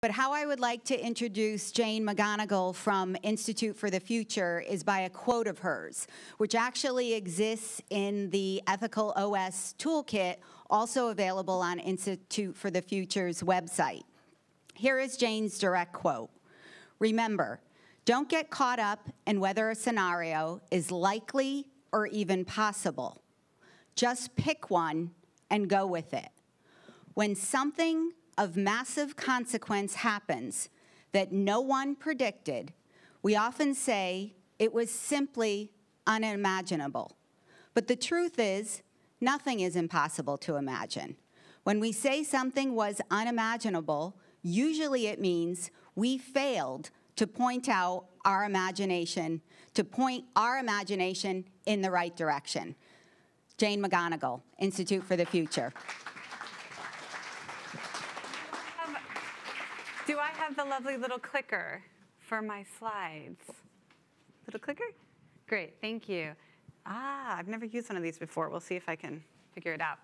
But how I would like to introduce Jane McGonigal from Institute for the Future is by a quote of hers, which actually exists in the Ethical OS Toolkit, also available on Institute for the Future's website. Here is Jane's direct quote. Remember, don't get caught up in whether a scenario is likely or even possible. Just pick one and go with it. When something of massive consequence happens that no one predicted, we often say it was simply unimaginable. But the truth is, nothing is impossible to imagine. When we say something was unimaginable, usually it means we failed to point our imagination in the right direction. Jane McGonigal, Institute for the Future. Do I have the lovely little clicker for my slides? Little clicker? Great, thank you. I've never used one of these before. We'll see if I can figure it out.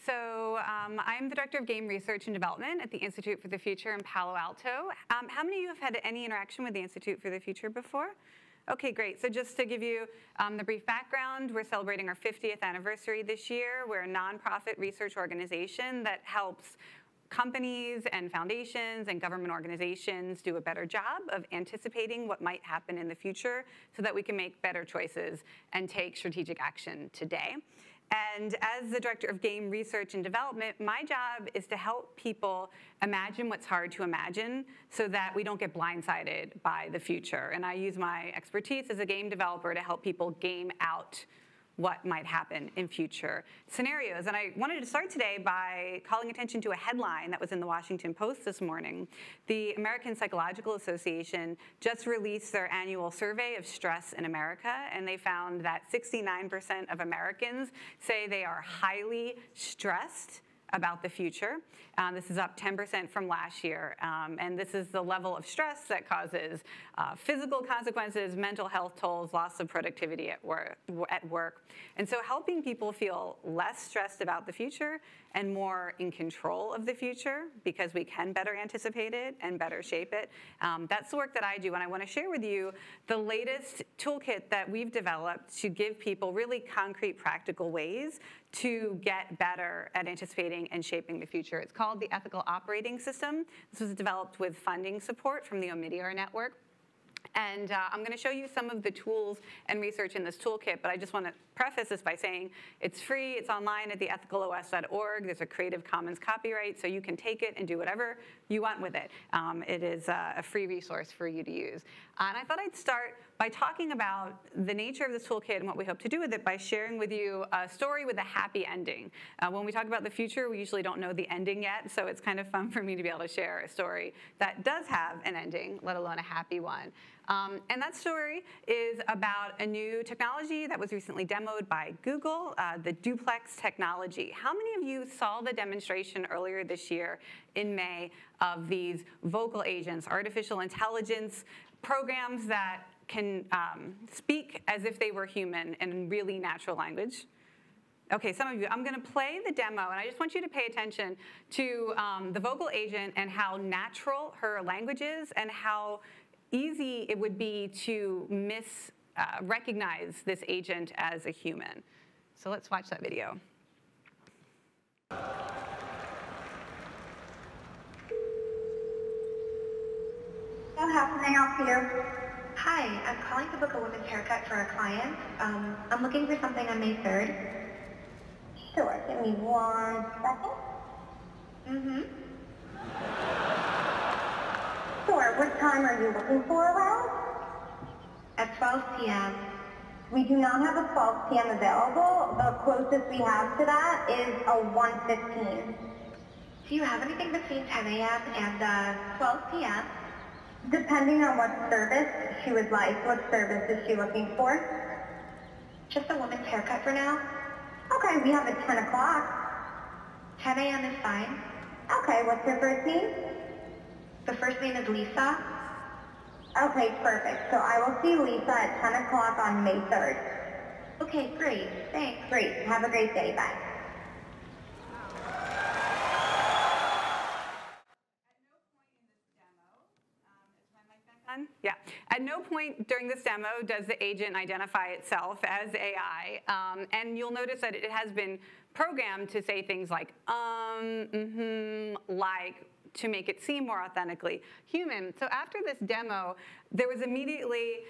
So I'm the Director of Game Research and Development at the Institute for the Future in Palo Alto. How many of you have had any interaction with the Institute for the Future before? Okay, great. So just to give you the brief background, we're celebrating our 50th anniversary this year. We're a nonprofit research organization that helps companies and foundations and government organizations do a better job of anticipating what might happen in the future so that we can make better choices and take strategic action today. And as the Director of Game Research and Development, my job is to help people imagine what's hard to imagine so that we don't get blindsided by the future. And I use my expertise as a game developer to help people game out what might happen in future scenarios. And I wanted to start today by calling attention to a headline that was in the Washington Post this morning. The American Psychological Association just released their annual survey of stress in America, and they found that 69% of Americans say they are highly stressed about the future. This is up 10% from last year. And this is the level of stress that causes physical consequences, mental health tolls, loss of productivity at work. And so helping people feel less stressed about the future and more in control of the future, because we can better anticipate it and better shape it. That's the work that I do, and I want to share with you the latest toolkit that we've developed to give people really concrete, practical ways to get better at anticipating and shaping the future. It's called the Ethical Operating System. This was developed with funding support from the Omidyar Network. And I'm going to show you some of the tools and research in this toolkit, but I just want to preface this by saying it's free, it's online at theethicalos.org, there's a Creative Commons copyright, so you can take it and do whatever you want with it. It is a free resource for you to use. And I thought I'd start by talking about the nature of this toolkit and what we hope to do with it by sharing with you a story with a happy ending. When we talk about the future, we usually don't know the ending yet, so it's kind of fun for me to be able to share a story that does have an ending, let alone a happy one. And that story is about a new technology that was recently demoed by Google, the duplex technology. How many of you saw the demonstration earlier this year in May of these vocal agents, artificial intelligence programs that can speak as if they were human in really natural language? Okay, some of you, I'm going to play the demo, and I just want you to pay attention to the vocal agent and how natural her language is and how easy it would be to recognize this agent as a human. So let's watch that video. Well, how can I help you? Hi, I'm calling to book a women's haircut for a client. I'm looking for something on May 3rd. Sure, give me 1 second. Sure, what time are you looking for around? At 12 p.m. We do not have a 12 p.m. available. The closest we have to that is a 1:15. Do you have anything between 10 a.m. and 12 p.m.? Depending on what service she would like. What service is she looking for? Just a woman's haircut for now. Okay, we have at 10 o'clock. 10 a.m. is fine. Okay, what's your first name? The first name is Lisa. Okay, perfect. So I will see Lisa at 10 o'clock on May 3rd. Okay, great. Thanks. Great. Have a great day. Bye. Done? Yeah. At no point during this demo does the agent identify itself as AI, and you'll notice that it has been programmed to say things like, like, to make it seem more authentically human. So after this demo, there was immediately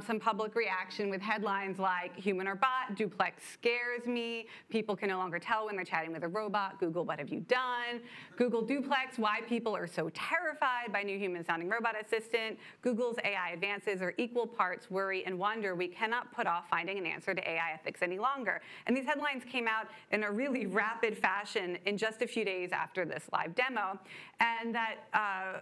some public reaction with headlines like, human or bot, duplex scares me, people can no longer tell when they're chatting with a robot, Google, what have you done? Google duplex, why people are so terrified by new human-sounding robot assistant. Google's AI advances are equal parts worry and wonder. We cannot put off finding an answer to AI ethics any longer. And these headlines came out in a really rapid fashion in just a few days after this live demo. And that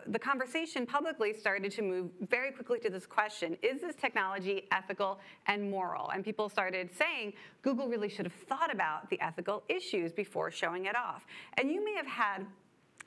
the conversation publicly started to move very quickly to this question, is this technology ethical and moral? And people started saying, Google really should have thought about the ethical issues before showing it off. And you may have had,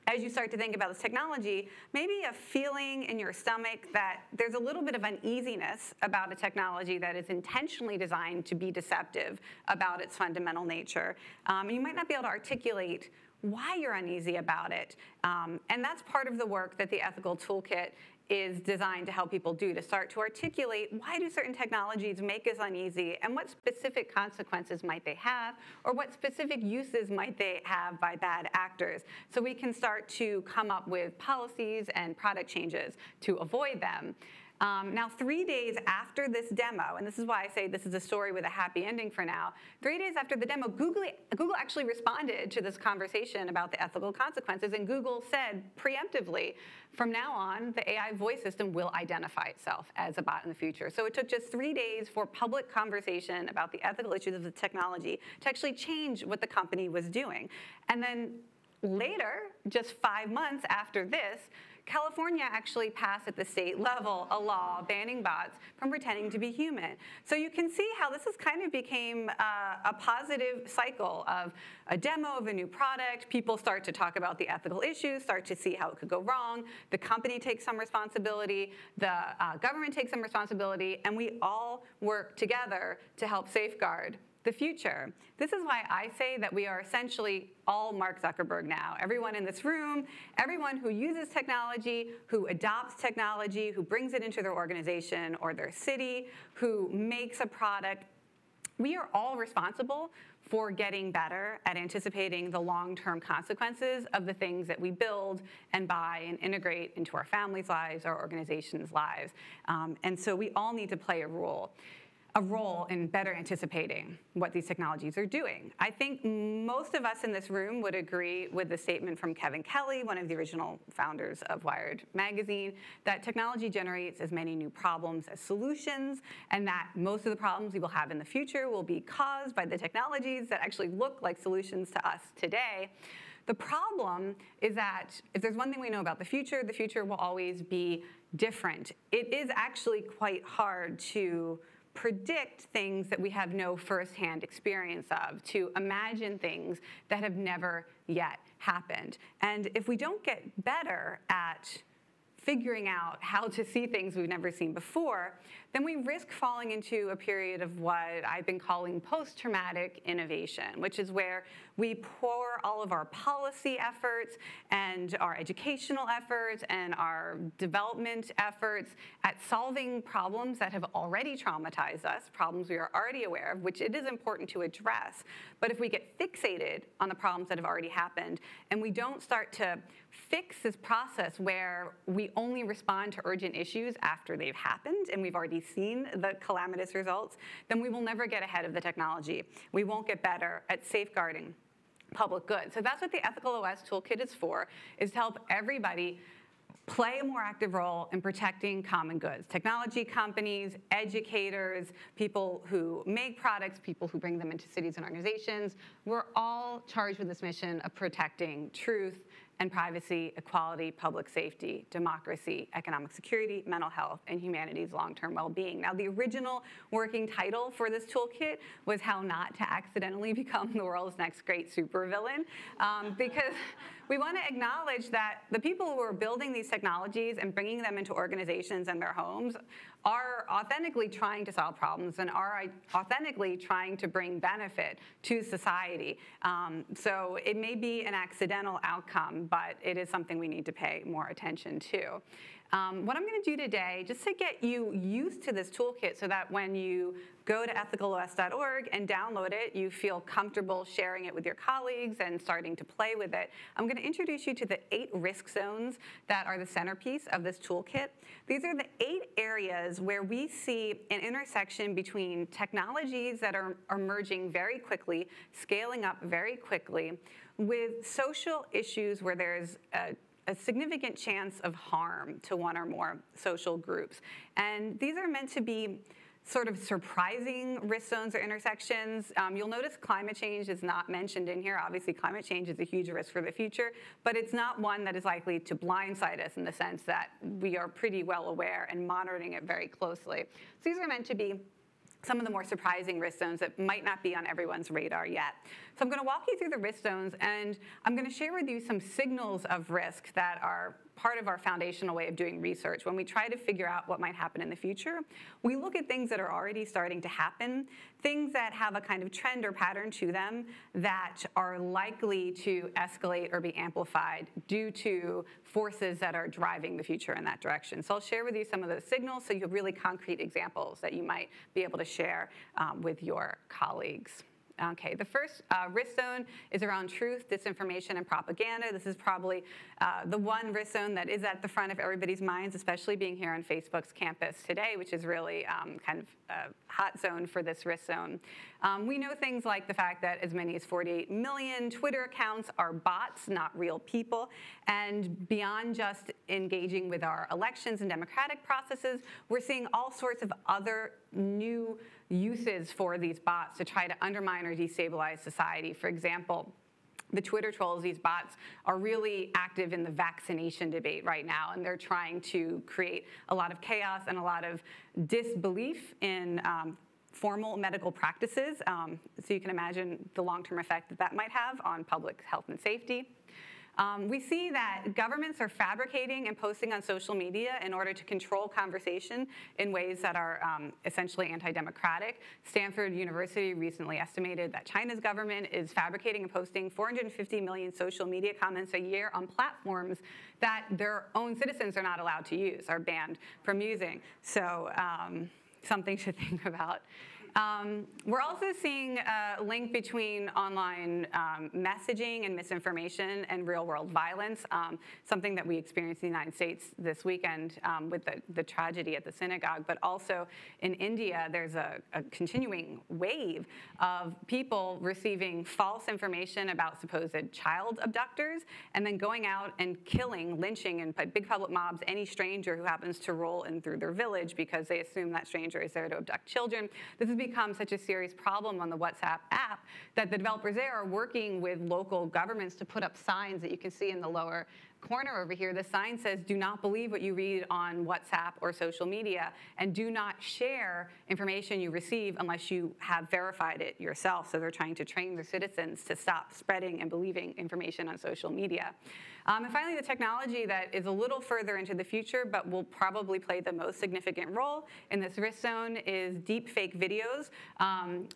as you start to think about this technology, maybe a feeling in your stomach that there's a little bit of uneasiness about a technology that is intentionally designed to be deceptive about its fundamental nature. And you might not be able to articulate why you're uneasy about it. And that's part of the work that the Ethical Toolkit is designed to help people do, to start to articulate why do certain technologies make us uneasy and what specific consequences might they have or what specific uses might they have by bad actors. So we can start to come up with policies and product changes to avoid them. Now, 3 days after this demo, and this is why I say this is a story with a happy ending for now, 3 days after the demo, Google actually responded to this conversation about the ethical consequences, and Google said preemptively, from now on, the AI voice system will identify itself as a bot in the future. So it took just 3 days for public conversation about the ethical issues of the technology to actually change what the company was doing. And then later, just 5 months after this, California actually passed at the state level a law banning bots from pretending to be human. So you can see how this has kind of became a positive cycle of a demo of a new product. People start to talk about the ethical issues, start to see how it could go wrong. The company takes some responsibility. The government takes some responsibility. And we all work together to help safeguard the future. This is why I say that we are essentially all Mark Zuckerberg now. Everyone in this room, everyone who uses technology, who adopts technology, who brings it into their organization or their city, who makes a product, we are all responsible for getting better at anticipating the long-term consequences of the things that we build and buy and integrate into our families' lives, our organizations' lives. And so we all need to play a role in better anticipating what these technologies are doing. I think most of us in this room would agree with the statement from Kevin Kelly, one of the original founders of Wired magazine, that technology generates as many new problems as solutions, and that most of the problems we will have in the future will be caused by the technologies that actually look like solutions to us today. The problem is that if there's one thing we know about the future will always be different. It is actually quite hard to predict things that we have no firsthand experience of, to imagine things that have never yet happened. And if we don't get better at figuring out how to see things we've never seen before, then we risk falling into a period of what I've been calling post-traumatic innovation, which is where we pour all of our policy efforts and our educational efforts and our development efforts at solving problems that have already traumatized us, problems we are already aware of, which it is important to address. But if we get fixated on the problems that have already happened and we don't start to fix this process where we only respond to urgent issues after they've happened and we've already seen the calamitous results, then we will never get ahead of the technology. We won't get better at safeguarding public good. So that's what the Ethical OS Toolkit is for, is to help everybody play a more active role in protecting common goods. Technology companies, educators, people who make products, people who bring them into cities and organizations, we're all charged with this mission of protecting truth and privacy, equality, public safety, democracy, economic security, mental health, and humanity's long-term well-being. Now, the original working title for this toolkit was How Not to Accidentally Become the World's Next Great Supervillain, because we want to acknowledge that the people who are building these technologies and bringing them into organizations and their homes are authentically trying to solve problems and are authentically trying to bring benefit to society. So it may be an accidental outcome, but it is something we need to pay more attention to. What I'm going to do today, just to get you used to this toolkit so that when you go to ethicalos.org and download it, you feel comfortable sharing it with your colleagues and starting to play with it. I'm going to introduce you to the 8 risk zones that are the centerpiece of this toolkit. These are the 8 areas where we see an intersection between technologies that are emerging very quickly, scaling up very quickly, with social issues where there's a significant chance of harm to one or more social groups. And these are meant to be sort of surprising risk zones or intersections. You'll notice climate change is not mentioned in here. Obviously, climate change is a huge risk for the future, but it's not one that is likely to blindside us in the sense that we are pretty well aware and monitoring it very closely. So these are meant to be some of the more surprising risk zones that might not be on everyone's radar yet. So I'm going to walk you through the risk zones, and I'm going to share with you some signals of risk that are part of our foundational way of doing research. When we try to figure out what might happen in the future, we look at things that are already starting to happen, things that have a kind of trend or pattern to them that are likely to escalate or be amplified due to forces that are driving the future in that direction. So I'll share with you some of those signals so you have really concrete examples that you might be able to share with your colleagues. Okay, the first risk zone is around truth, disinformation, and propaganda. This is probably the one risk zone that is at the front of everybody's minds, especially being here on Facebook's campus today, which is really kind of a hot zone for this risk zone. We know things like the fact that as many as 48 million Twitter accounts are bots, not real people. And beyond just engaging with our elections and democratic processes, we're seeing all sorts of other new uses for these bots to try to undermine or destabilize society. For example, the Twitter trolls, these bots, are really active in the vaccination debate right now, and they're trying to create a lot of chaos and a lot of disbelief in formal medical practices. So you can imagine the long-term effect that that might have on public health and safety. We see that governments are fabricating and posting on social media in order to control conversation in ways that are essentially anti-democratic. Stanford University recently estimated that China's government is fabricating and posting 450 million social media comments a year on platforms that their own citizens are not allowed to use, are banned from using. So something to think about. We're also seeing a link between online messaging and misinformation and real-world violence, something that we experienced in the United States this weekend with the tragedy at the synagogue. But also in India, there's a continuing wave of people receiving false information about supposed child abductors and then going out and killing, lynching in big public mobs any stranger who happens to roll in through their village because they assume that stranger is there to abduct children. This has become such a serious problem on the WhatsApp app that the developers there are working with local governments to put up signs that you can see in the lower corner over here. The sign says, do not believe what you read on WhatsApp or social media, and do not share information you receive unless you have verified it yourself. So they're trying to train their citizens to stop spreading and believing information on social media. And finally, the technology that is a little further into the future but will probably play the most significant role in this risk zone is deep fake videos,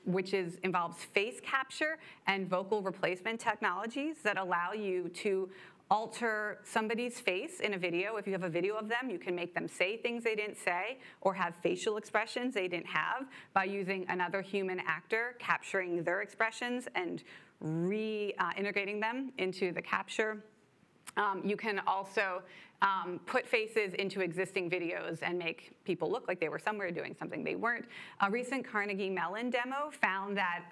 which involves face capture and vocal replacement technologies that allow you to alter somebody's face in a video. If you have a video of them, you can make them say things they didn't say or have facial expressions they didn't have by using another human actor capturing their expressions and reintegrating them into the capture. You can also put faces into existing videos and make people look like they were somewhere doing something they weren't. A recent Carnegie Mellon demo found that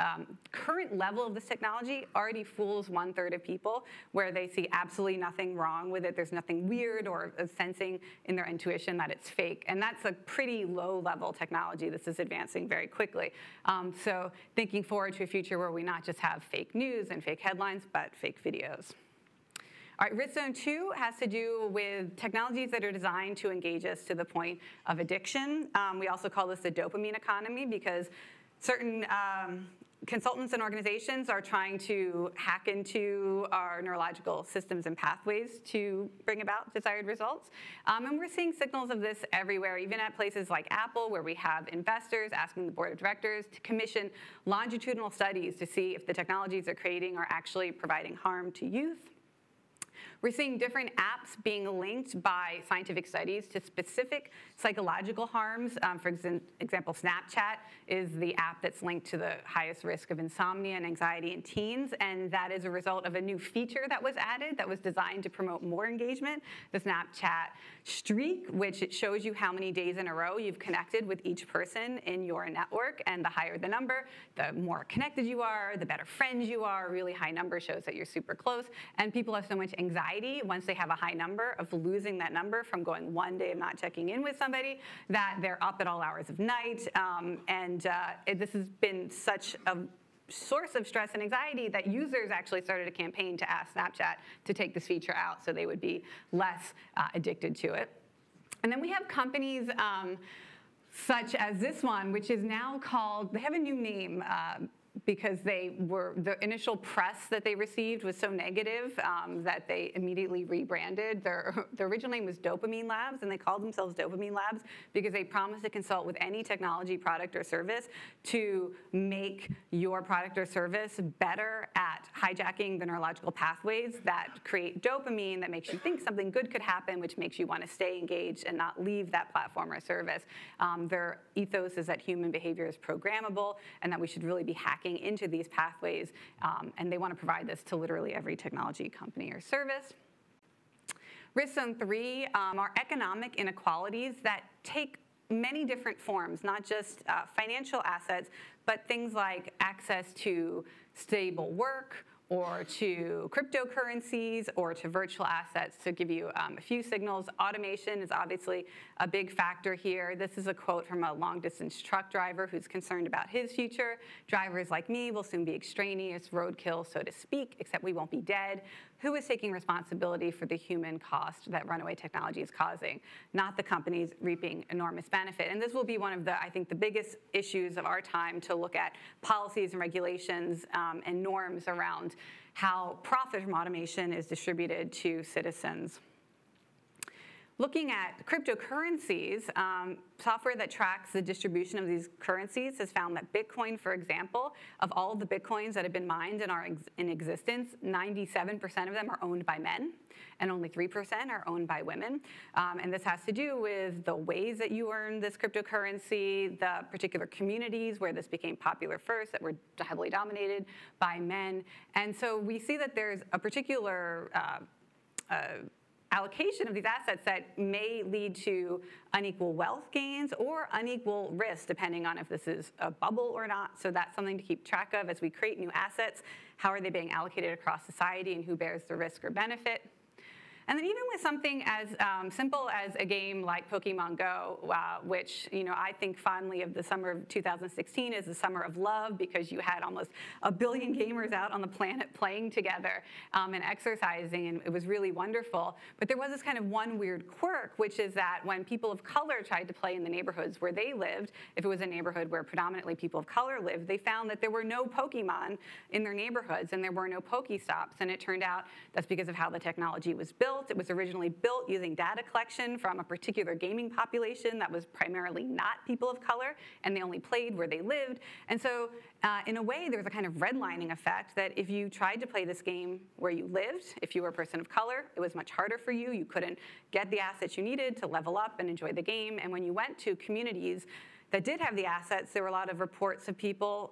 current level of this technology already fools 1/3 of people, where they see absolutely nothing wrong with it. There's nothing weird or sensing in their intuition that it's fake. And that's a pretty low-level technology. This is advancing very quickly. So thinking forward to a future where we not just have fake news and fake headlines, but fake videos. All right, risk zone 2 has to do with technologies that are designed to engage us to the point of addiction. We also call this the dopamine economy because certain consultants and organizations are trying to hack into our neurological systems and pathways to bring about desired results. And we're seeing signals of this everywhere, even at places like Apple, where we have investors asking the board of directors to commission longitudinal studies to see if the technologies they're creating are actually providing harm to youth. We're seeing different apps being linked by scientific studies to specific psychological harms. For example, Snapchat is the app that's linked to the highest risk of insomnia and anxiety in teens, and that is a result of a new feature that was added that was designed to promote more engagement, the Snapchat streak, which it shows you how many days in a row you've connected with each person in your network, and the higher the number, the more connected you are, the better friends you are. A really high number shows that you're super close, and people have so much anxiety once they have a high number of losing that number from going one day of not checking in with somebody that they're up at all hours of night, this has been such a source of stress and anxiety that users actually started a campaign to ask Snapchat to take this feature out so they would be less addicted to it. And then we have companies such as this one, which is now called, they have a new name because the initial press that they received was so negative that they immediately rebranded. Their original name was Dopamine Labs, and they called themselves Dopamine Labs because they promised to consult with any technology product or service to make your product or service better at hijacking the neurological pathways that create dopamine that makes you think something good could happen, which makes you want to stay engaged and not leave that platform or service. Their ethos is that human behavior is programmable and that we should really be hacking into these pathways, and they want to provide this to literally every technology company or service. Risk zone 3 are economic inequalities that take many different forms, not just financial assets, but things like access to stable work, or to cryptocurrencies, or to virtual assets. To give you a few signals, automation is obviously a big factor here. This is a quote from a long-distance truck driver who's concerned about his future. Drivers like me will soon be extraneous, roadkill, so to speak, except we won't be dead. Who is taking responsibility for the human cost that runaway technology is causing? Not the companies reaping enormous benefit. And this will be one of the, I think, the biggest issues of our time to look at policies and regulations and norms around how profit from automation is distributed to citizens. Looking at cryptocurrencies, software that tracks the distribution of these currencies has found that Bitcoin, for example, of all of the Bitcoins that have been mined and are in existence, 97% of them are owned by men, and only 3% are owned by women. And this has to do with the ways that you earn this cryptocurrency, the particular communities where this became popular first that were heavily dominated by men. And so we see that there's a particular allocation of these assets that may lead to unequal wealth gains or unequal risk, depending on if this is a bubble or not. So that's something to keep track of as we create new assets. How are they being allocated across society, and who bears the risk or benefit? And then even with something as simple as a game like Pokemon Go, which I think fondly of the summer of 2016 as the summer of love, because you had almost 1 billion gamers out on the planet playing together and exercising, and it was really wonderful. But there was this kind of one weird quirk, which is that when people of color tried to play in the neighborhoods where they lived, if it was a neighborhood where predominantly people of color lived, they found that there were no Pokemon in their neighborhoods and there were no Pokestops. And it turned out that's because of how the technology was built. It was originally built using data collection from a particular gaming population that was primarily not people of color, and they only played where they lived. And so in a way, there was a kind of redlining effect that if you tried to play this game where you lived, if you were a person of color, it was much harder for you. You couldn't get the assets you needed to level up and enjoy the game. And when you went to communities that did have the assets, there were a lot of reports of people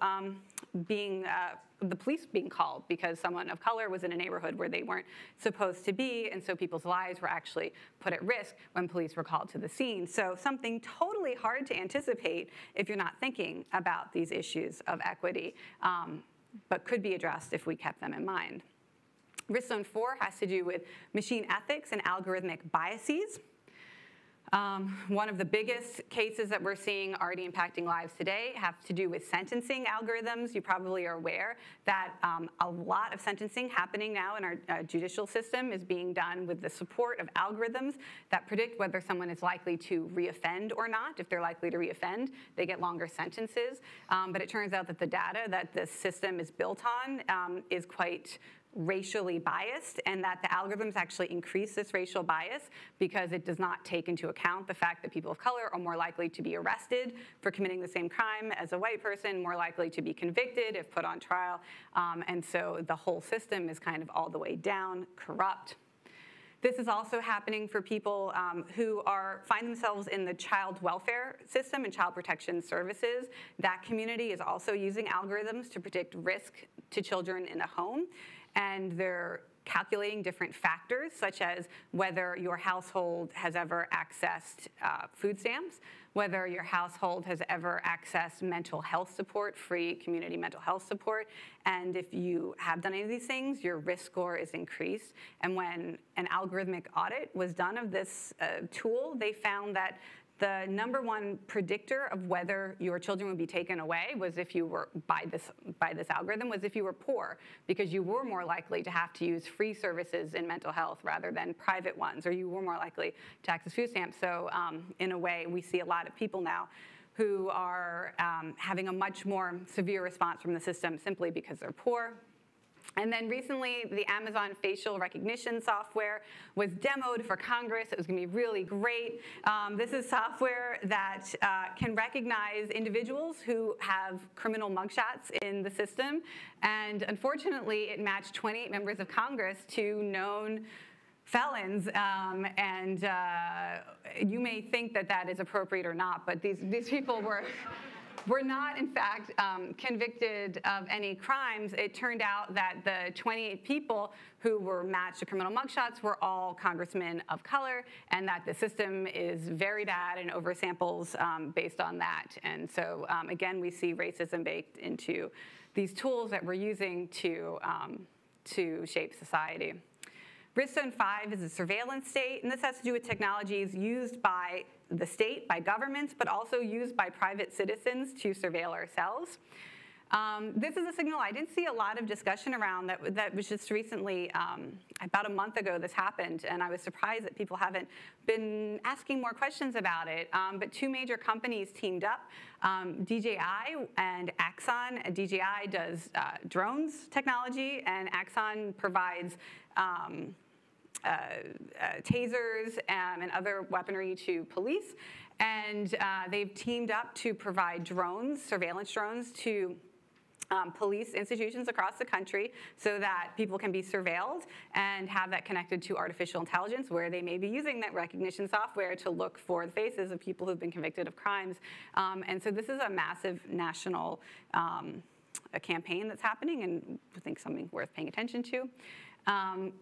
the police being called because someone of color was in a neighborhood where they weren't supposed to be, and so people's lives were actually put at risk when police were called to the scene. So something totally hard to anticipate if you're not thinking about these issues of equity, but could be addressed if we kept them in mind. Risk zone 4 has to do with machine ethics and algorithmic biases. One of the biggest cases that we're seeing already impacting lives today have to do with sentencing algorithms. You probably are aware that a lot of sentencing happening now in our judicial system is being done with the support of algorithms that predict whether someone is likely to reoffend or not. If they're likely to reoffend, they get longer sentences. But it turns out that the data that this system is built on is quite racially biased, and that the algorithms actually increase this racial bias because it does not take into account the fact that people of color are more likely to be arrested for committing the same crime as a white person, more likely to be convicted if put on trial. And so the whole system is kind of all the way down, corrupt. This is also happening for people who find themselves in the child welfare system and child protection services. That community is also using algorithms to predict risk to children in a home, and they're calculating different factors, such as whether your household has ever accessed food stamps, whether your household has ever accessed mental health support, free community mental health support, and if you have done any of these things, your risk score is increased. And when an algorithmic audit was done of this tool, they found that the #1 predictor of whether your children would be taken away was if you were, by this algorithm, was if you were poor, because you were more likely to have to use free services in mental health rather than private ones, or you were more likely to access food stamps. So in a way, we see a lot of people now who are having a much more severe response from the system simply because they're poor. And then recently, the Amazon facial recognition software was demoed for Congress. It was going to be really great. This is software that can recognize individuals who have criminal mugshots in the system. And unfortunately, it matched 28 members of Congress to known felons, and you may think that that is appropriate or not, but these people were not, in fact, convicted of any crimes. It turned out that the 28 people who were matched to criminal mugshots were all congressmen of color, and that the system is very bad and oversamples based on that. And so, again, we see racism baked into these tools that we're using to shape society. Risk Zone 5 is a surveillance state, and this has to do with technologies used by the state, by governments, but also used by private citizens to surveil ourselves. This is a signal I didn't see a lot of discussion around. That was just recently, about a month ago, this happened, and I was surprised that people haven't been asking more questions about it. But two major companies teamed up, DJI and Axon. DJI does drones technology, and Axon provides tasers and other weaponry to police. And they've teamed up to provide drones, surveillance drones, to police institutions across the country so that people can be surveilled and have that connected to artificial intelligence, where they may be using that recognition software to look for the faces of people who've been convicted of crimes. And so this is a massive national campaign that's happening, and I think something worth paying attention to.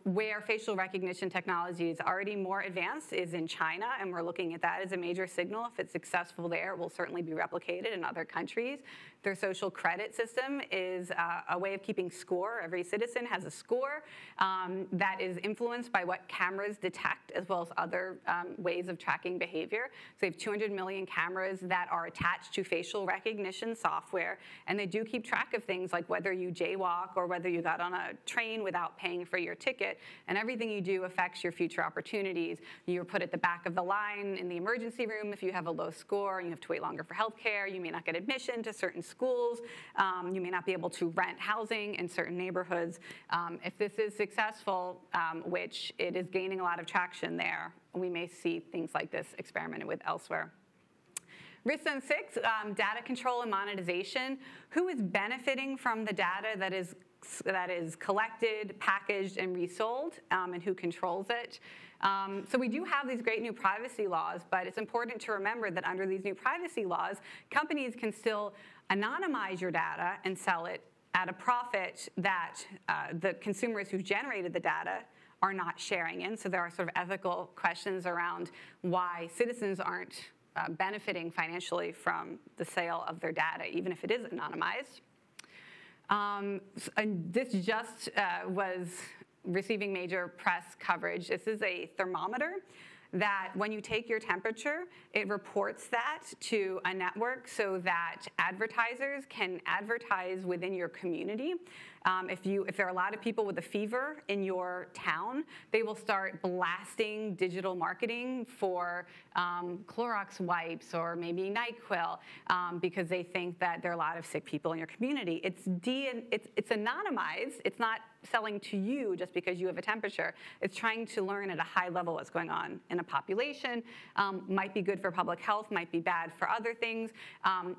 Where facial recognition technology is already more advanced is in China, and we're looking at that as a major signal. If it's successful there, it will certainly be replicated in other countries. Their social credit system is a way of keeping score. Every citizen has a score that is influenced by what cameras detect, as well as other ways of tracking behavior. So they have 200 million cameras that are attached to facial recognition software, and they do keep track of things like whether you jaywalk or whether you got on a train without paying for your ticket, and everything you do affects your future opportunities. You're put at the back of the line in the emergency room if you have a low score and you have to wait longer for health care. You may not get admission to certain schools. You may not be able to rent housing in certain neighborhoods. If this is successful, which it is gaining a lot of traction there, we may see things like this experimented with elsewhere. Risk Zone 6, data control and monetization. Who is benefiting from the data that is collected, packaged, and resold, and who controls it? So we do have these great new privacy laws, but it's important to remember that under these new privacy laws, companies can still anonymize your data and sell it at a profit that the consumers who generated the data are not sharing in. So there are sort of ethical questions around why citizens aren't benefiting financially from the sale of their data, even if it is anonymized. And this just was receiving major press coverage. This is a thermometer that when you take your temperature, it reports that to a network so that advertisers can advertise within your community. If there are a lot of people with a fever in your town, they will start blasting digital marketing for Clorox wipes or maybe NyQuil because they think that there are a lot of sick people in your community. It's anonymized. It's not selling to you just because you have a temperature. It's trying to learn at a high level what's going on in a population. Might be good for public health, might be bad for other things.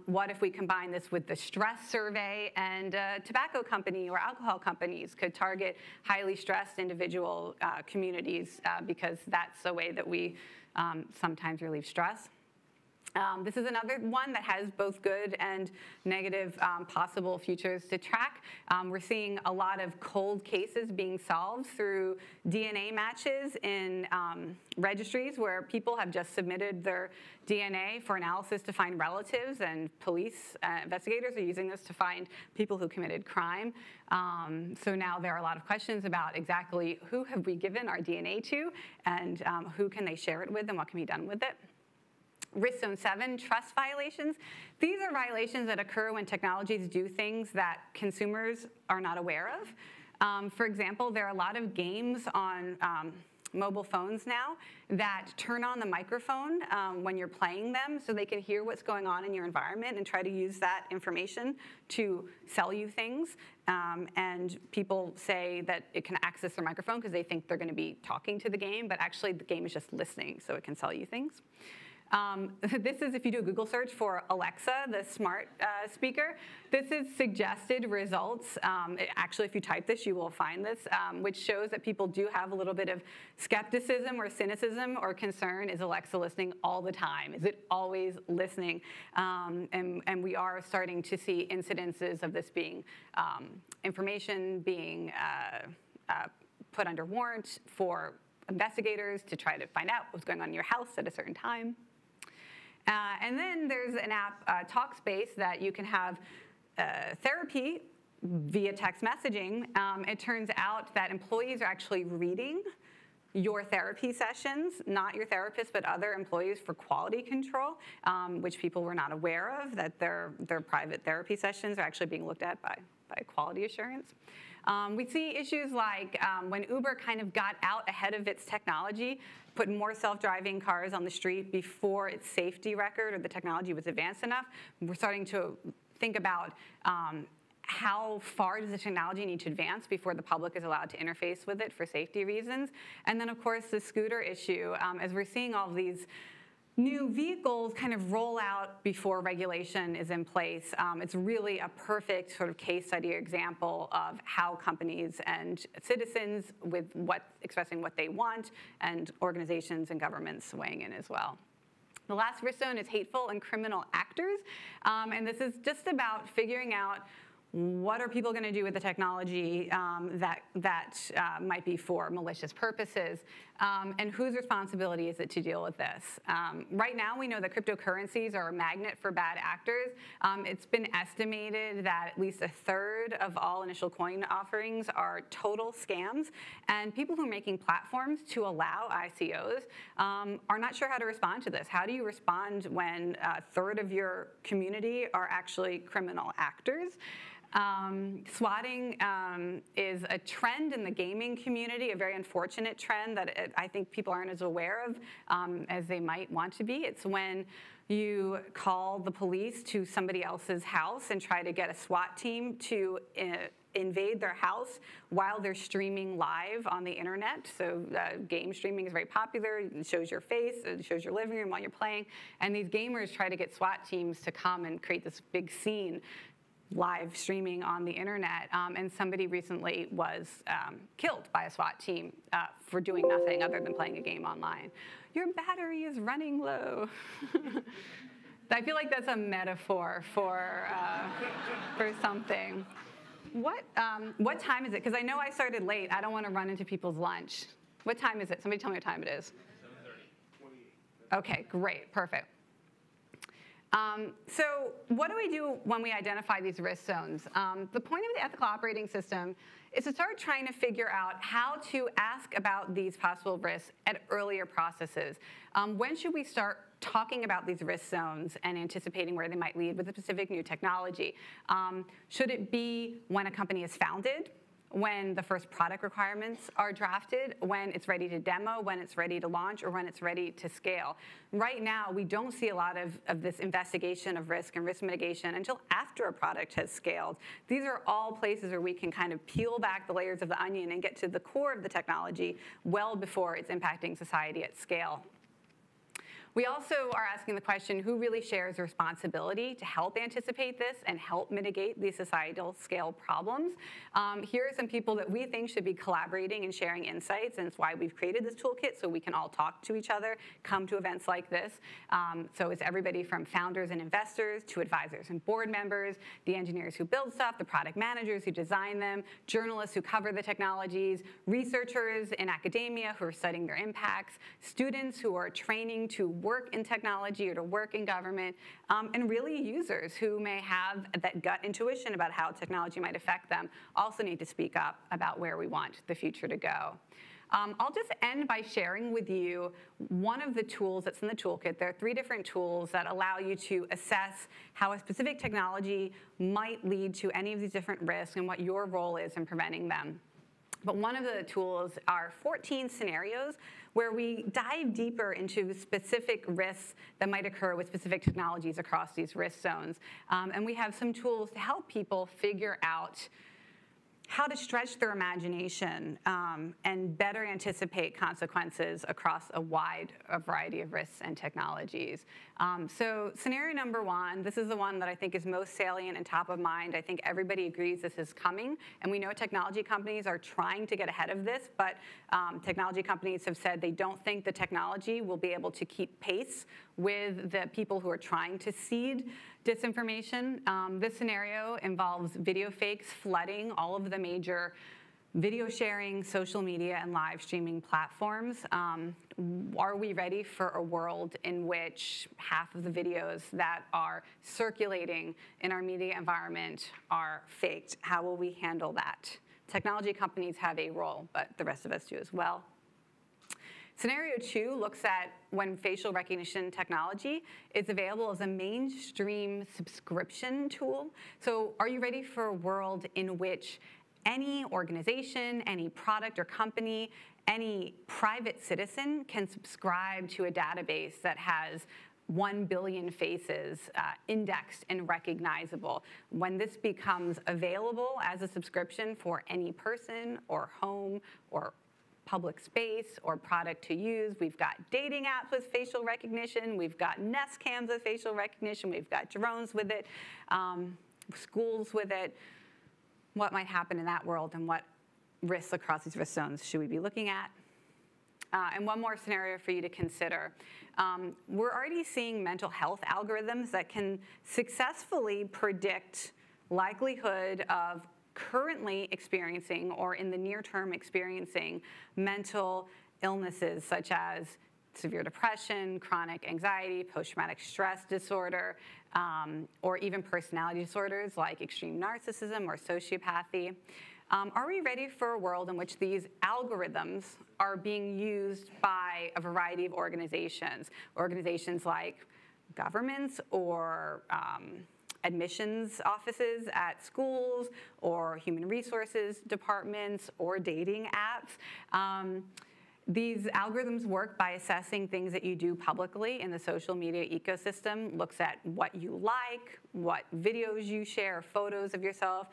What if we combine this with the stress survey and a tobacco company or alcohol companies could target highly stressed individual communities because that's a way that we sometimes relieve stress. This is another one that has both good and negative possible futures to track. We're seeing a lot of cold cases being solved through DNA matches in registries where people have just submitted their DNA for analysis to find relatives, and police investigators are using this to find people who committed crime. So now there are a lot of questions about exactly who have we given our DNA to, and who can they share it with, and what can be done with it. Risk Zone 7, trust violations. These are violations that occur when technologies do things that consumers are not aware of. For example, there are a lot of games on mobile phones now that turn on the microphone when you're playing them so they can hear what's going on in your environment and try to use that information to sell you things. And people say that it can access their microphone because they think they're going to be talking to the game, but actually the game is just listening, so it can sell you things. This is if you do a Google search for Alexa, the smart speaker. This is suggested results. Actually, if you type this, you will find this, which shows that people do have a little bit of skepticism or cynicism or concern. Is Alexa listening all the time? Is it always listening? And we are starting to see incidences of this being information being put under warrant for investigators to try to find out what's going on in your house at a certain time. And then there's an app, Talkspace, that you can have therapy via text messaging. It turns out that employees are actually reading your therapy sessions, not your therapist, but other employees, for quality control, which people were not aware of, that their private therapy sessions are actually being looked at by quality assurance. We see issues like when Uber kind of got out ahead of its technology, put more self-driving cars on the street before its safety record or the technology was advanced enough. We're starting to think about how far does the technology need to advance before the public is allowed to interface with it for safety reasons. And then, of course, the scooter issue. As we're seeing all of these new vehicles kind of roll out before regulation is in place, it's really a perfect sort of case study or example of how companies and citizens expressing what they want, and organizations and governments weighing in as well. The last risk zone is hateful and criminal actors, and this is just about figuring out what are people going to do with the technology that might be for malicious purposes, and whose responsibility is it to deal with this? Right now, we know that cryptocurrencies are a magnet for bad actors. It's been estimated that at least 1/3 of all initial coin offerings are total scams, and people who are making platforms to allow ICOs are not sure how to respond to this. How do you respond when 1/3 of your community are actually criminal actors? Swatting is a trend in the gaming community, a very unfortunate trend that I think people aren't as aware of as they might want to be. It's when you call the police to somebody else's house and try to get a SWAT team to invade their house while they're streaming live on the internet. So game streaming is very popular. It shows your face, it shows your living room while you're playing. And these gamers try to get SWAT teams to come and create this big scene live streaming on the internet, and somebody recently was killed by a SWAT team for doing nothing other than playing a game online. Your battery is running low. I feel like that's a metaphor for something. What time is it? Because I know I started late. I don't want to run into people's lunch. What time is it? Somebody tell me what time it is. 7:30. Okay, great, perfect. So what do we do when we identify these risk zones? The point of the ethical operating system is to start trying to figure out how to ask about these possible risks at earlier processes. When should we start talking about these risk zones and anticipating where they might lead with a specific new technology? Should it be when a company is founded, when the first product requirements are drafted, when it's ready to demo, when it's ready to launch, or when it's ready to scale? Right now, we don't see a lot of this investigation of risk and risk mitigation until after a product has scaled. These are all places where we can kind of peel back the layers of the onion and get to the core of the technology well before it's impacting society at scale. We also are asking the question, who really shares responsibility to help anticipate this and help mitigate these societal scale problems? Here are some people that we think should be collaborating and sharing insights, and it's why we've created this toolkit so we can all talk to each other, come to events like this. So it's everybody from founders and investors to advisors and board members, the engineers who build stuff, the product managers who design them, journalists who cover the technologies, researchers in academia who are studying their impacts, students who are training to work in technology or to work in government, and really users who may have that gut intuition about how technology might affect them also need to speak up about where we want the future to go. I'll just end by sharing with you one of the tools that's in the toolkit. There are 3 different tools that allow you to assess how a specific technology might lead to any of these different risks and what your role is in preventing them. But one of the tools are 14 scenarios where we dive deeper into specific risks that might occur with specific technologies across these risk zones. And we have some tools to help people figure out how to stretch their imagination and better anticipate consequences across a wide variety of risks and technologies. So scenario number 1, this is the one that I think is most salient and top of mind. I think everybody agrees this is coming, and we know technology companies are trying to get ahead of this, but technology companies have said they don't think the technology will be able to keep pace with the people who are trying to seed disinformation. This scenario involves video fakes flooding all of the major video sharing, social media, and live streaming platforms. Are we ready for a world in which half of the videos that are circulating in our media environment are faked? How will we handle that? Technology companies have a role, but the rest of us do as well. Scenario 2 looks at when facial recognition technology is available as a mainstream subscription tool. So are you ready for a world in which any organization, any product or company, any private citizen can subscribe to a database that has 1 billion faces indexed and recognizable? When this becomes available as a subscription for any person or home or public space or product to use, we've got dating apps with facial recognition, we've got Nest cams with facial recognition, we've got drones with it, schools with it. What might happen in that world, and what risks across these risk zones should we be looking at? And one more scenario for you to consider. We're already seeing mental health algorithms that can successfully predict likelihood of currently experiencing or in the near term experiencing mental illnesses such as severe depression, chronic anxiety, post-traumatic stress disorder, or even personality disorders like extreme narcissism or sociopathy. Are we ready for a world in which these algorithms are being used by a variety of organizations? Organizations like governments or admissions offices at schools or human resources departments or dating apps. These algorithms work by assessing things that you do publicly in the social media ecosystem, looks at what you like, what videos you share, photos of yourself.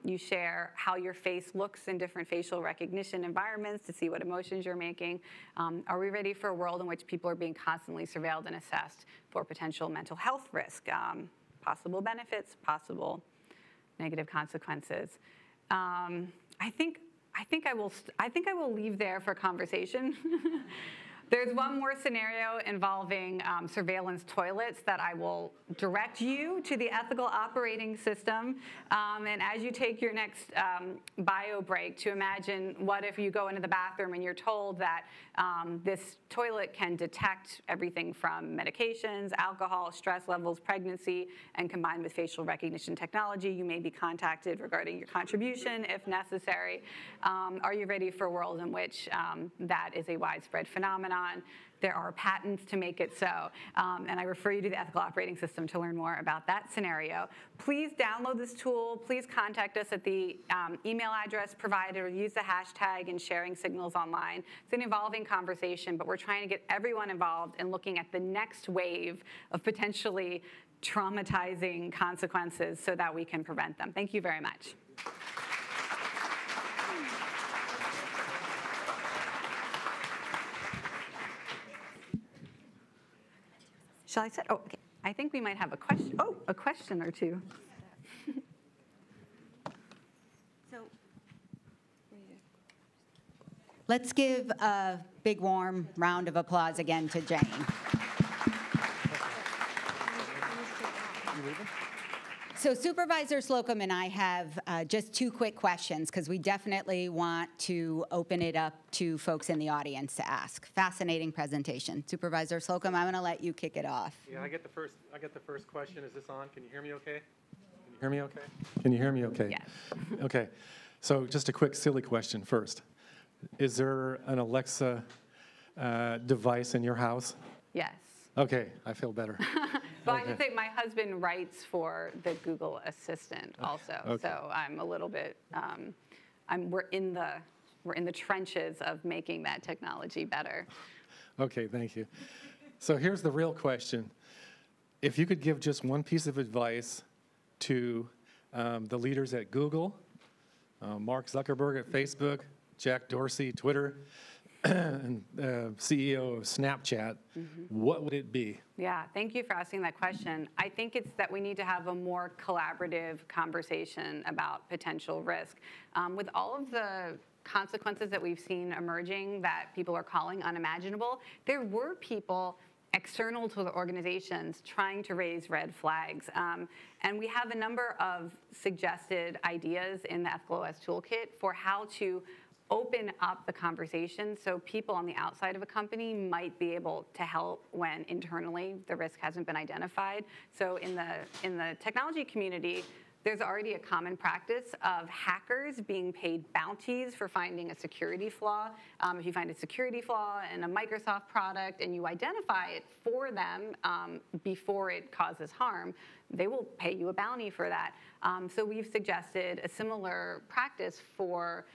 You share how your face looks in different facial recognition environments to see what emotions you're making. Are we ready for a world in which people are being constantly surveilled and assessed for potential mental health risk, possible benefits, possible negative consequences? I think I will leave there for conversation. There's one more scenario involving surveillance toilets that I will direct you to the ethical operating system. And as you take your next bio break, to imagine what if you go into the bathroom and you're told that this toilet can detect everything from medications, alcohol, stress levels, pregnancy, and combined with facial recognition technology, you may be contacted regarding your contribution if necessary. Are you ready for a world in which that is a widespread phenomenon? There are patents to make it so. And I refer you to the ethical operating system to learn more about that scenario. Please download this tool. Please contact us at the email address provided or use the hashtag in sharing signals online. It's an evolving conversation, but we're trying to get everyone involved in looking at the next wave of potentially traumatizing consequences so that we can prevent them. Thank you very much. Shall I set? Oh, okay. I think we might have a question. Oh, a question or two. So let's give a big warm round of applause again to Jane. So Supervisor Slocum and I have just two quick questions because we definitely want to open it up to folks in the audience to ask. Fascinating presentation. Supervisor Slocum, I'm going to let you kick it off. Yeah, I get the first question. Is this on? Can you hear me okay? Can you hear me okay? Can you hear me okay? Yes. Okay. So just a quick silly question first. Is there an Alexa device in your house? Yes. Okay, I feel better. But I should say my husband writes for the Google Assistant also, Okay. so I'm a little bit. We're in the trenches of making that technology better. Okay, thank you. So here's the real question. If you could give just one piece of advice to the leaders at Google, Mark Zuckerberg at Facebook, Jack Dorsey, Twitter, and CEO of Snapchat, what would it be? Yeah, thank you for asking that question. I think it's that we need to have a more collaborative conversation about potential risk. With all of the consequences that we've seen emerging that people are calling unimaginable, there were people external to the organizations trying to raise red flags. And we have a number of suggested ideas in the Ethical OS Toolkit for how to open up the conversation so people on the outside of a company might be able to help when internally the risk hasn't been identified. So in the technology community, there's already a common practice of hackers being paid bounties for finding a security flaw. If you find a security flaw in a Microsoft product and you identify it for them before it causes harm, they will pay you a bounty for that. So we've suggested a similar practice for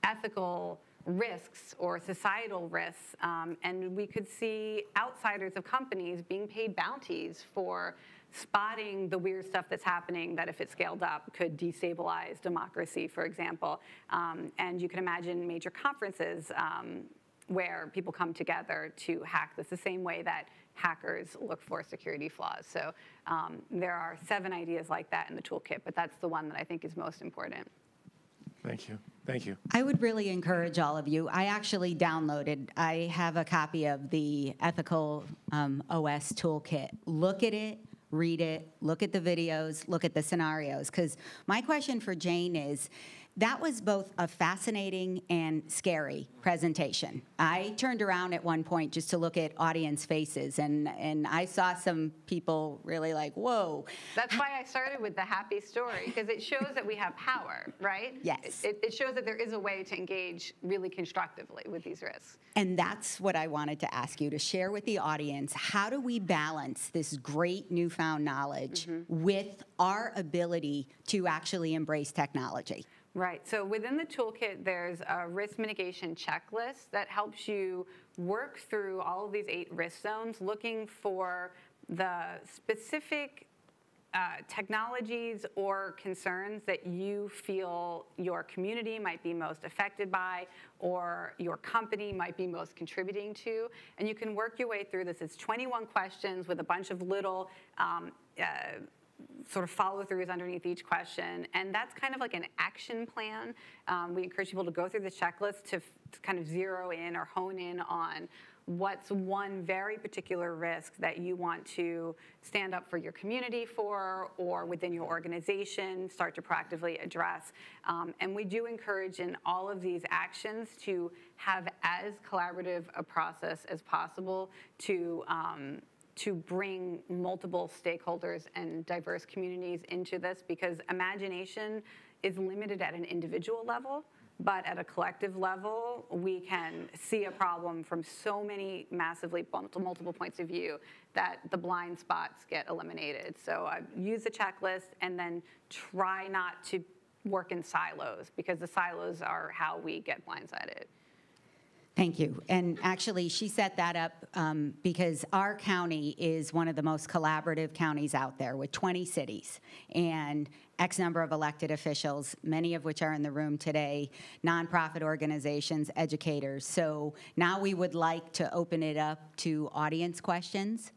ethical risks or societal risks, and we could see outsiders of companies being paid bounties for spotting the weird stuff that's happening that if it scaled up could destabilize democracy, for example. And you can imagine major conferences where people come together to hack this the same way that hackers look for security flaws. So there are 7 ideas like that in the toolkit, but that's the one that I think is most important. Thank you. Thank you. I would really encourage all of you. I actually downloaded, I have a copy of the Ethical OS Toolkit. Look at it, read it, look at the videos, look at the scenarios. Because my question for Jane is, that was both a fascinating and scary presentation. I turned around at one point just to look at audience faces, and I saw some people really like, whoa. That's why I started with the happy story, because it shows that we have power, right? Yes. It shows that there is a way to engage really constructively with these risks. And that's what I wanted to ask you, to share with the audience. How do we balance this great newfound knowledge with our ability to actually embrace technology? Right. So within the toolkit, there's a risk mitigation checklist that helps you work through all of these 8 risk zones, looking for the specific technologies or concerns that you feel your community might be most affected by or your company might be most contributing to. And you can work your way through this. It's 21 questions with a bunch of little sort of follow-throughs underneath each question, and that's kind of like an action plan. We encourage people to go through the checklist to kind of zero in or hone in on what's one very particular risk that you want to stand up for your community for, or within your organization, start to proactively address. And we do encourage in all of these actions to have as collaborative a process as possible to bring multiple stakeholders and diverse communities into this, because imagination is limited at an individual level, but at a collective level, we can see a problem from so many massively multiple points of view that the blind spots get eliminated. So use the checklist and then try not to work in silos, because the silos are how we get blindsided. Thank you. And actually, she set that up because our county is one of the most collaborative counties out there with 20 cities and X number of elected officials, many of which are in the room today, nonprofit organizations, educators. So now we would like to open it up to audience questions.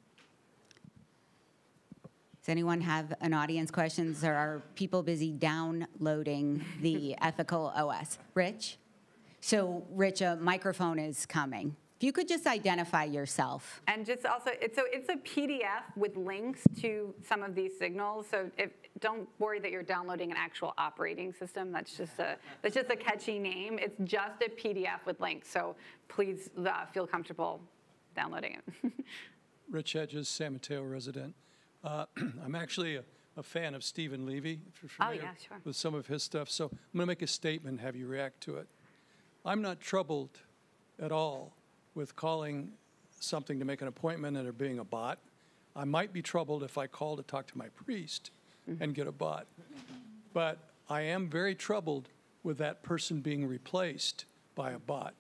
Does anyone have an audience questions, or are people busy downloading the ethical OS? Rich? So, Rich, a microphone is coming. If you could just identify yourself. And just also, it's a PDF with links to some of these signals. So don't worry that you're downloading an actual operating system. That's just a catchy name. It's just a PDF with links. So please feel comfortable downloading it. Rich Hedges, San Mateo resident. I'm actually a fan of Stephen Levy, if you're familiar with some of his stuff. So I'm going to make a statement and have you react to it. I'm not troubled at all with calling something to make an appointment and it being a bot. I might be troubled if I call to talk to my priest and get a bot. But I am very troubled with that person being replaced by a bot.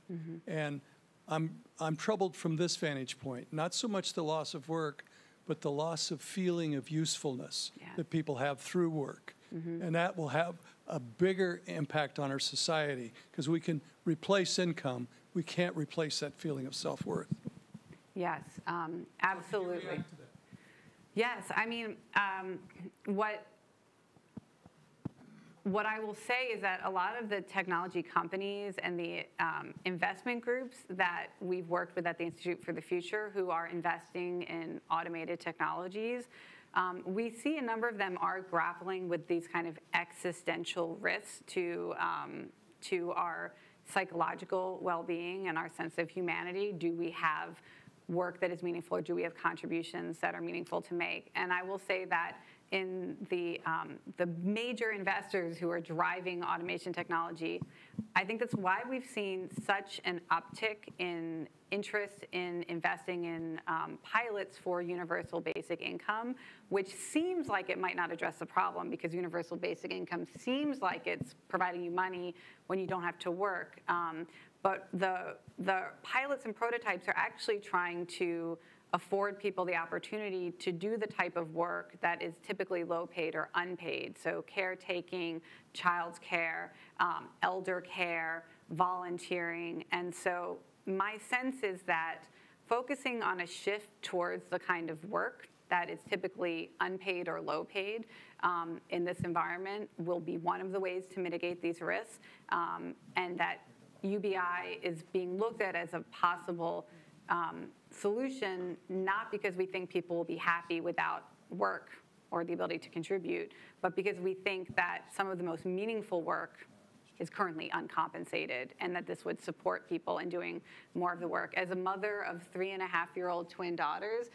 And I'm troubled from this vantage point, not so much the loss of work, but the loss of feeling of usefulness that people have through work. And that will have a bigger impact on our society, because we can replace income. We can't replace that feeling of self-worth. Yes, absolutely. Yes, I mean, what I will say is that a lot of the technology companies and the investment groups that we've worked with at the Institute for the Future who are investing in automated technologies, we see a number of them are grappling with these kind of existential risks to our psychological well-being and our sense of humanity. Do we have work that is meaningful, or do we have contributions that are meaningful to make? And I will say that in the major investors who are driving automation technology, I think that's why we've seen such an uptick in interest in investing in pilots for universal basic income, which seems like it might not address the problem, because universal basic income seems like it's providing you money when you don't have to work. But the pilots and prototypes are actually trying to afford people the opportunity to do the type of work that is typically low paid or unpaid. So caretaking, child's care, elder care, volunteering. And so my sense is that focusing on a shift towards the kind of work that is typically unpaid or low paid in this environment will be one of the ways to mitigate these risks, and that UBI is being looked at as a possible solution, not because we think people will be happy without work or the ability to contribute, but because we think that some of the most meaningful work is currently uncompensated, and that this would support people in doing more of the work. As a mother of 3.5-year-old twin daughters,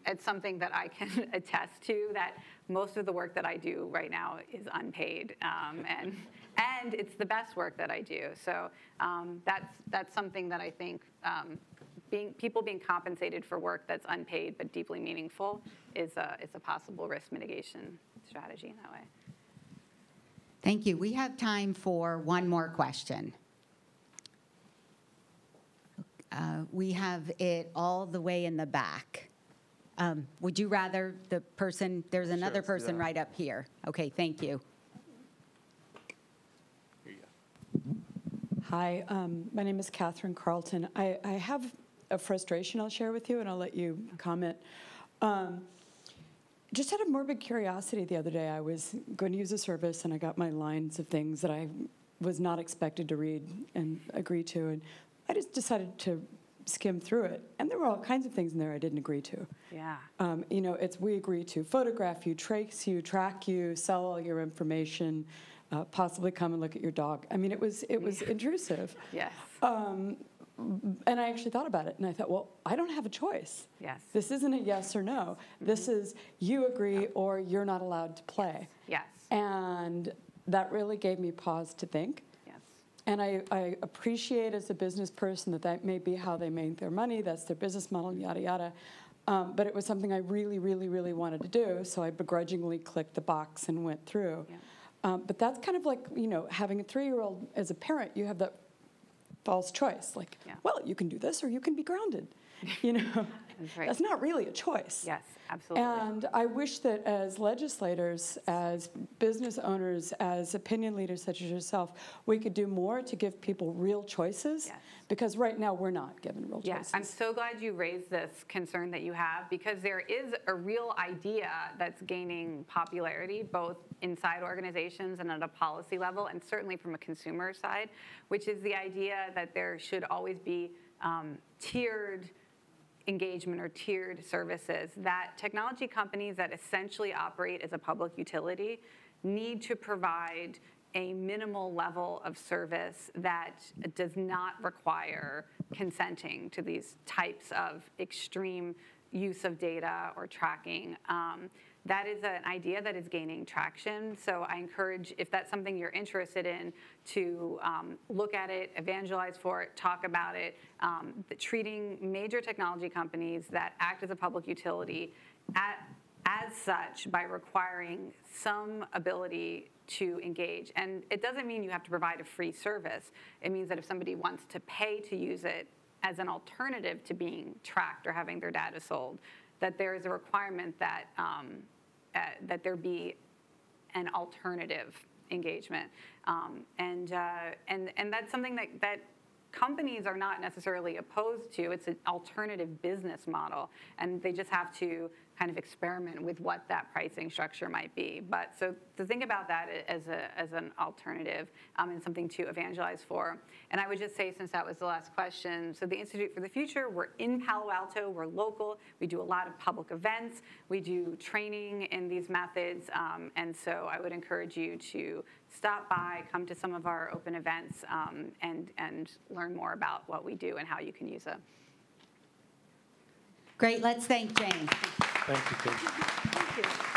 it's something that I can attest to, that most of the work that I do right now is unpaid, and it's the best work that I do. So that's something that I think people being compensated for work that's unpaid but deeply meaningful is a possible risk mitigation strategy in that way. Thank you. We have time for one more question. We have it all the way in the back. Would you rather the person, there's another person right up here. Okay, thank you. Hi, my name is Catherine Carlton. I have a frustration I'll share with you, and I'll let you comment. Just out of morbid curiosity the other day, I was going to use a service, and I got my lines of things that I was not expected to read and agree to, and I just decided to skim through it. And there were all kinds of things in there I didn't agree to. Yeah. You know, we agree to photograph you, trace you, track you, sell all your information, possibly come and look at your dog. I mean, it was intrusive. Yes. And I actually thought about it, and I thought, well, I don't have a choice. Yes. This isn't a yes or no. This is you agree or you're not allowed to play. Yes. And that really gave me pause to think. Yes. And I appreciate as a business person that may be how they make their money, that's their business model, yada, yada. But it was something I really, really, really wanted to do, so I begrudgingly clicked the box and went through. Yeah. But that's kind of like, you know, having a 3-year-old as a parent, you have that false choice. Like, well, you can do this or you can be grounded, you know. That's right. That's not really a choice. Yes, absolutely. And I wish that as legislators, as business owners, as opinion leaders such as yourself, we could do more to give people real choices. Yes. Because right now we're not given real choices. Yes, I'm so glad you raised this concern that you have, because there is a real idea that's gaining popularity both inside organizations and at a policy level, and certainly from a consumer side, which is the idea that there should always be tiered engagement or tiered services, that technology companies that essentially operate as a public utility need to provide a minimal level of service that does not require consenting to these types of extreme use of data or tracking. That is an idea that is gaining traction. So I encourage, if that's something you're interested in, to look at it, evangelize for it, talk about it, treating major technology companies that act as a public utility as such by requiring some ability to engage. And it doesn't mean you have to provide a free service. It means that if somebody wants to pay to use it as an alternative to being tracked or having their data sold, that there is a requirement that that there be an alternative engagement, and that's something that companies are not necessarily opposed to. It's an alternative business model, and they just have to kind of experiment with what that pricing structure might be. But so to think about that as an alternative and something to evangelize for. And I would just say, since that was the last question, so the Institute for the Future, we're in Palo Alto, we're local, we do a lot of public events, we do training in these methods, and so I would encourage you to stop by, come to some of our open events, and learn more about what we do and how you can use it. Great, let's thank Jane. Thank you, Kate. Thank you.